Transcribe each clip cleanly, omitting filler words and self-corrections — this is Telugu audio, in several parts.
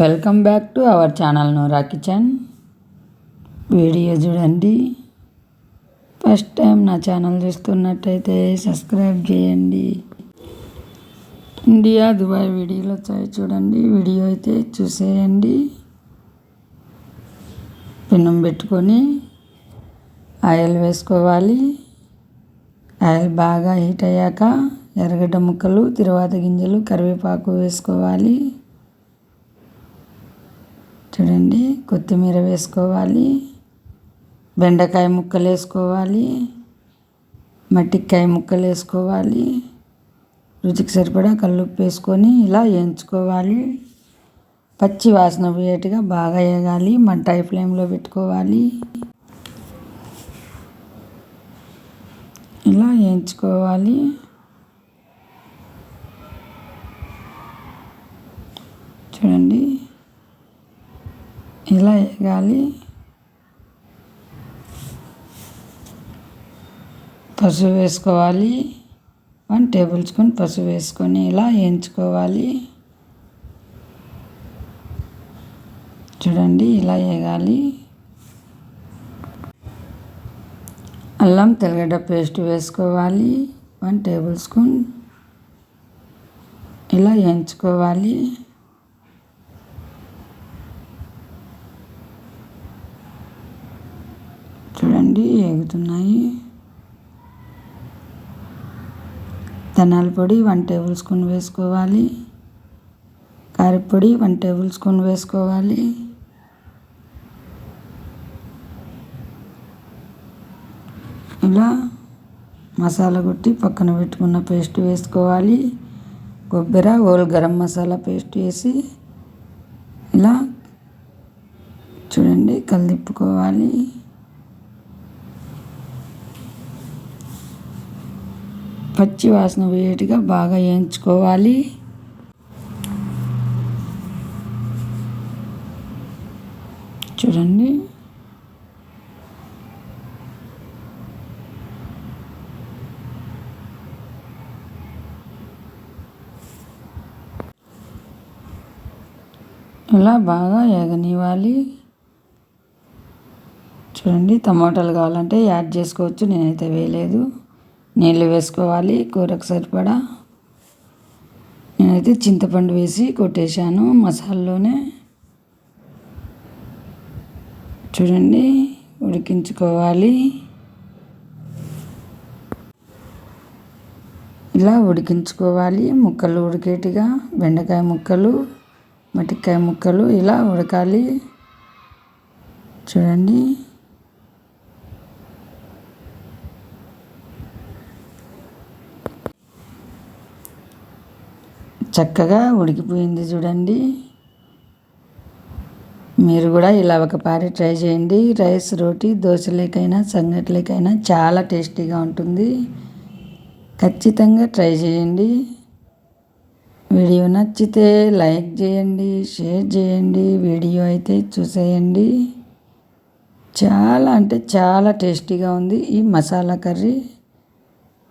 Welcome back to our channel Nora kitchen. Video చూడండి. ఫస్ట్ టైం నా ఛానల్ చూస్తున్నట్టయితే సబ్స్క్రైబ్ చేయండి. ఇండియా దుబాయ్ వీడియోలు వచ్చాయి చూడండి. వీడియో అయితే చూసేయండి. పెనం పెట్టుకొని ఆయిల్ వేసుకోవాలి. ఆయిల్ బాగా హీట్ అయ్యాక ఎర్రగడ్డ ముక్కలు, తిరువాత గింజలు, కరివేపాకు వేసుకోవాలి. చూడండి, కొత్తిమీర వేసుకోవాలి. బెండకాయ ముక్కలు వేసుకోవాలి. మట్టికాయ ముక్కలు వేసుకోవాలి. రుచికి సరిపడా కల్లుప్పు వేసుకొని ఇలా వేయించుకోవాలి. పచ్చి వాసన పోయేట్టుగా బాగా వేగాలి. మంట హై ఫ్లేమ్లో పెట్టుకోవాలి. ఇలా వేయించుకోవాలి. చూడండి, ఇలా వేగాలి. పసుపు వేసుకోవాలి. 1 టేబుల్ స్పూన్ పసుపు వేసుకొని ఇలా వేయించుకోవాలి. చూడండి, ఇలా వేగాలి. అల్లం తెల్లగడ్డ పేస్ట్ వేసుకోవాలి. 1 టేబుల్ స్పూన్ ఇలా వేయించుకోవాలి. చూడండి, వేగుతున్నాయి. ధనియాల పొడి 1 టేబుల్ స్పూన్ వేసుకోవాలి. కారపొడి 1 టేబుల్ స్పూన్ వేసుకోవాలి. ఇలా మసాలా కొట్టి పక్కన పెట్టుకున్న పేస్ట్ వేసుకోవాలి. కొబ్బరి, హోల్ గరం మసాలా పేస్ట్ వేసి ఇలా చూడండి కలిపుకోవాలి. పచ్చి వాసన పోయేట్టుగా బాగా వేయించుకోవాలి. చూడండి, ఇలా బాగా వేగనివ్వాలి. చూడండి, టమాటాలు కావాలంటే యాడ్ చేసుకోవచ్చు. నేనైతే వేయలేదు. నీళ్ళు వేసుకోవాలి కూరకు సరిపడా. నేనైతే చింతపండు వేసి కొట్టేశాను మసాలాలోనే. చూడండి, ఉడికించుకోవాలి. ఇలా ఉడికించుకోవాలి. ముక్కలు ఉడికేట్టుగా బెండకాయ ముక్కలు, మట్టికాయ ముక్కలు ఇలా ఉడకాలి. చూడండి, చక్కగా ఉడికిపోయింది. చూడండి, మీరు కూడా ఇలా ఒకసారి ట్రై చేయండి. రైస్, రోటీ, దోశలేకైనా సంగట్లేకైనా చాలా టేస్టీగా ఉంటుంది. ఖచ్చితంగా ట్రై చేయండి. వీడియో నచ్చితే లైక్ చేయండి, షేర్ చేయండి. వీడియో అయితే చూసేయండి. చాలా అంటే చాలా టేస్టీగా ఉంది. ఈ మసాలా కర్రీ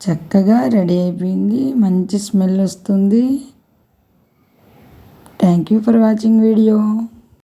చక్కగా రెడీ అయిపోయింది. మంచి స్మెల్ వస్తుంది. Thank you for watching video.